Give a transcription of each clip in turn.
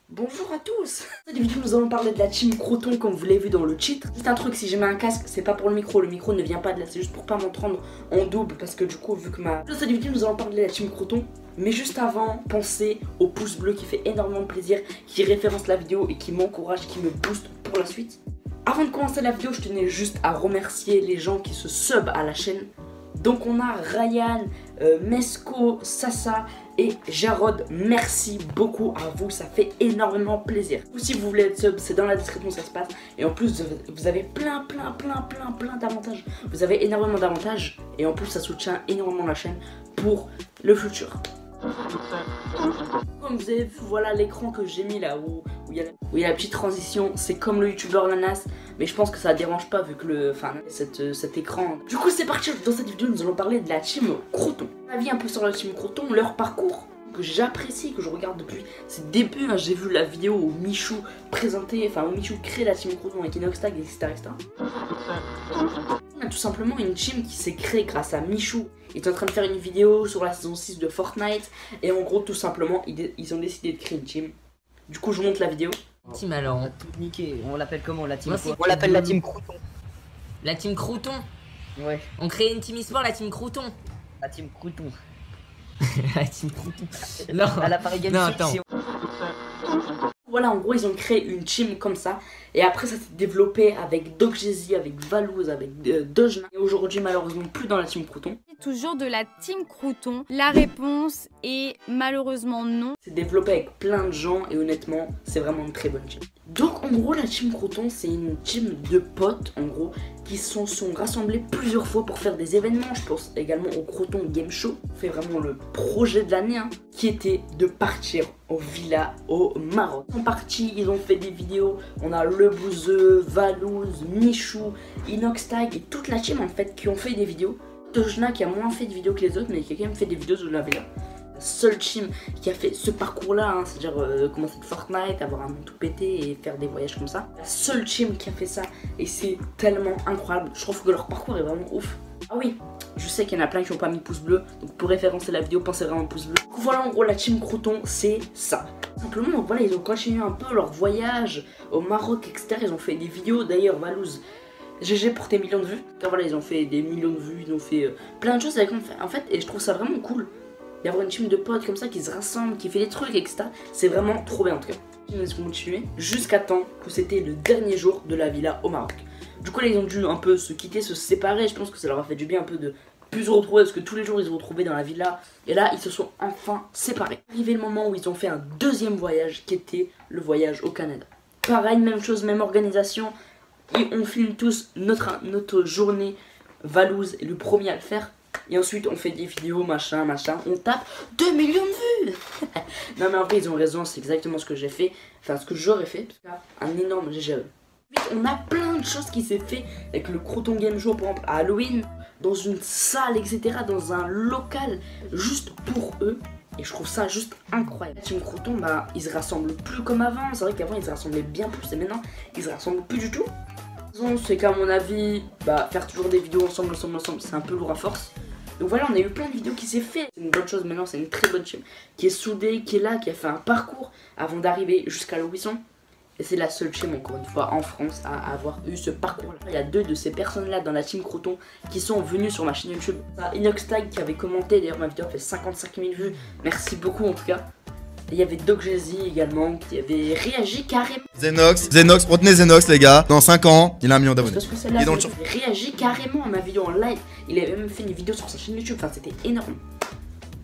Bonjour à tous. Dans cette vidéo nous allons parler de la team Croton comme vous l'avez vu dans le titre. Juste un truc, si j'ai mis un casque c'est pas pour le micro ne vient pas de là, c'est juste pour pas m'entendre en double parce que du coup vu que Dans cette vidéo nous allons parler de la team Croton. Mais juste avant, pensez au pouce bleu qui fait énormément de plaisir, qui référence la vidéo et qui m'encourage, qui me booste pour la suite. Avant de commencer la vidéo, je tenais juste à remercier les gens qui se sub à la chaîne. Donc on a Ryan, Mesco, Sasa et Jarod. Merci beaucoup à vous, ça fait énormément plaisir. Ou si vous voulez être sub, c'est dans la description ça se passe. Et en plus vous avez plein d'avantages. Vous avez énormément d'avantages et en plus ça soutient énormément la chaîne pour le futur. Comme vous avez vu, voilà l'écran que j'ai mis là où il y a la petite transition. C'est comme le youtubeur Nanas, mais je pense que ça dérange pas vu que cet écran. Du coup c'est parti, dans cette vidéo nous allons parler de la team Croton. Un avis un peu sur la team Croton, leur parcours que j'apprécie, que je regarde depuis ses débuts. J'ai vu la vidéo où Michou présentait, où Michou crée la team Croton avec Inoxtag, etc. On a tout simplement une team qui s'est créée grâce à Michou. Il est en train de faire une vidéo sur la saison 6 de Fortnite. Et en gros, tout simplement, ils ont décidé de créer une team. Du coup, je vous montre la vidéo. Team alors. On a tout niqué. On l'appelle comment la team? Moi, on l'appelle la team Croton. La team Croton. Ouais. On crée une team e-sport, la team Croton. La team Croton. La team Croton. Non. À la Paris Games. Non, attends. Voilà, en gros, ils ont créé une team comme ça. Et après, ça s'est développé avec Dogjezy, avec Valouz, avec Dojna. Et aujourd'hui, malheureusement, plus dans la team Croton. Toujours de la team Croton. La réponse est malheureusement non. C'est développé avec plein de gens et honnêtement, c'est vraiment une très bonne team. Donc, en gros, la team Croton, c'est une team de potes, en gros, qui sont rassemblés plusieurs fois pour faire des événements. Je pense également au Croton Game Show. C'est vraiment le projet de l'année, qui était de partir en villa au Maroc. Ils sont partis, ils ont fait des vidéos. On a Le Bouzeux, Valouz, Michou, Inoxtag et toute la team en fait qui ont fait des vidéos. Dojna qui a moins fait de vidéos que les autres, mais qui a quand même fait des vidéos de la villa. La seule team qui a fait ce parcours-là, c'est-à-dire commencer de Fortnite, avoir un nom tout pété et faire des voyages comme ça. La seule team qui a fait ça et c'est tellement incroyable. Je trouve que leur parcours est vraiment ouf. Ah oui, je sais qu'il y en a plein qui n'ont pas mis pouce bleu, donc pour référencer la vidéo, pensez vraiment au pouce bleu. Donc voilà en gros la team Croton, c'est ça. Simplement, donc voilà, ils ont continué un peu leur voyage au Maroc, etc. Ils ont fait des vidéos, d'ailleurs, Valouz, GG pour tes millions de vues. Donc voilà, ils ont fait des millions de vues, ils ont fait plein de choses avec en fait, et je trouve ça vraiment cool. D'avoir une team de potes comme ça qui se rassemble, qui fait des trucs, etc. C'est vraiment trop bien en tout cas. Ils ont continué jusqu'à temps que c'était le dernier jour de la villa au Maroc. Du coup là ils ont dû un peu se quitter, se séparer. Je pense que ça leur a fait du bien un peu de plus se retrouver parce que tous les jours ils se retrouvaient dans la villa. Et là ils se sont enfin séparés. Arrivé le moment où ils ont fait un deuxième voyage qui était le voyage au Canada. Pareil, même chose, même organisation. Et on filme tous notre journée. Valouz est le premier à le faire. Et ensuite on fait des vidéos machin, on tape 2 millions de vues. Non mais en vrai ils ont raison, c'est exactement ce que j'ai fait. Enfin ce que j'aurais fait, un énorme GG. On a plein de choses qui s'est fait avec le Croton Game Show par exemple à Halloween, dans une salle etc, dans un local juste pour eux. Et je trouve ça juste incroyable. La team Croton, ils se rassemblent plus comme avant. C'est vrai qu'avant ils se rassemblaient bien plus et maintenant ils se rassemblent plus du tout. C'est qu'à mon avis, faire toujours des vidéos ensemble, c'est un peu lourd à force. Donc voilà, on a eu plein de vidéos qui s'est fait. C'est une bonne chose maintenant, c'est une très bonne team qui est soudée, qui est là, qui a fait un parcours avant d'arriver jusqu'à l'horizon. Et c'est la seule team, encore une fois, en France à avoir eu ce parcours-là. Il y a deux de ces personnes-là dans la team Croton qui sont venues sur ma chaîne YouTube. Inoxtag qui avait commenté, d'ailleurs ma vidéo a fait 55 000 vues. Merci beaucoup en tout cas. Il y avait Dogjezy également qui avait réagi carrément. Zenox, retenez Zenox les gars. Dans 5 ans, il a 1 million d'abonnés. Parce que celle-là, il avait réagi carrément à ma vidéo en live. Il avait même fait une vidéo sur sa chaîne YouTube. Enfin, c'était énorme.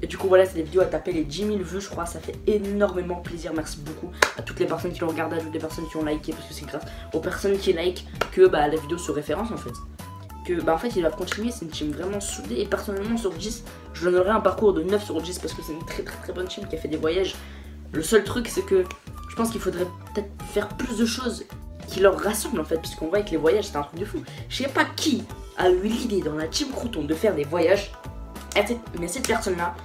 Et du coup, voilà, c'est des vidéos à taper les 10 000 vues, je crois. Ça fait énormément plaisir. Merci beaucoup à toutes les personnes qui l'ont regardé, à toutes les personnes qui ont liké. Parce que c'est grâce aux personnes qui like que la vidéo se référence en fait. En fait, il va continuer. C'est une team vraiment soudée. Et personnellement, sur 10, je donnerais un parcours de 9 sur 10 parce que c'est une très bonne team qui a fait des voyages. Le seul truc, c'est que je pense qu'il faudrait peut-être faire plus de choses qui leur rassemblent en fait. Puisqu'on voit que les voyages, c'est un truc de fou. Je sais pas qui a eu l'idée dans la team Croton de faire des voyages. Mais cette personne-là,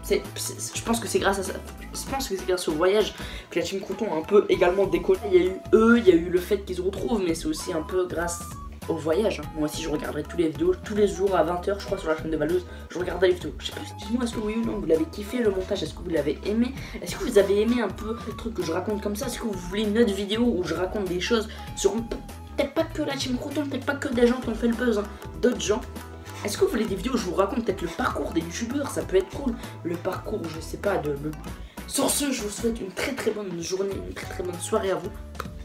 je pense que c'est grâce à ça. Je pense que c'est grâce au voyage que la team Croton a un peu également décollé. Il y a eu eux, il y a eu le fait qu'ils se retrouvent, mais c'est aussi un peu grâce au voyage. Hein. Moi aussi, je regarderai tous les vidéos, tous les jours à 20h, je crois, sur la chaîne de Valouz. Je regarderai les vidéos. Je sais pas, dites-moi, est-ce que oui ou non, vous l'avez kiffé le montage? Est-ce que vous l'avez aimé? Est-ce que vous avez aimé un peu le truc que je raconte comme ça? Est-ce que vous voulez une autre vidéo où je raconte des choses sur peut-être pas que la team Crouton, peut-être pas que des gens qui ont fait le buzz, hein, d'autres gens? Est-ce que vous voulez des vidéos où je vous raconte peut-être le parcours des youtubeurs? Ça peut être cool. Le parcours, je sais pas, Sur ce, je vous souhaite une très bonne journée, une très bonne soirée à vous.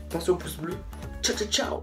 Pensez au pouce bleu. Ciao ciao ciao.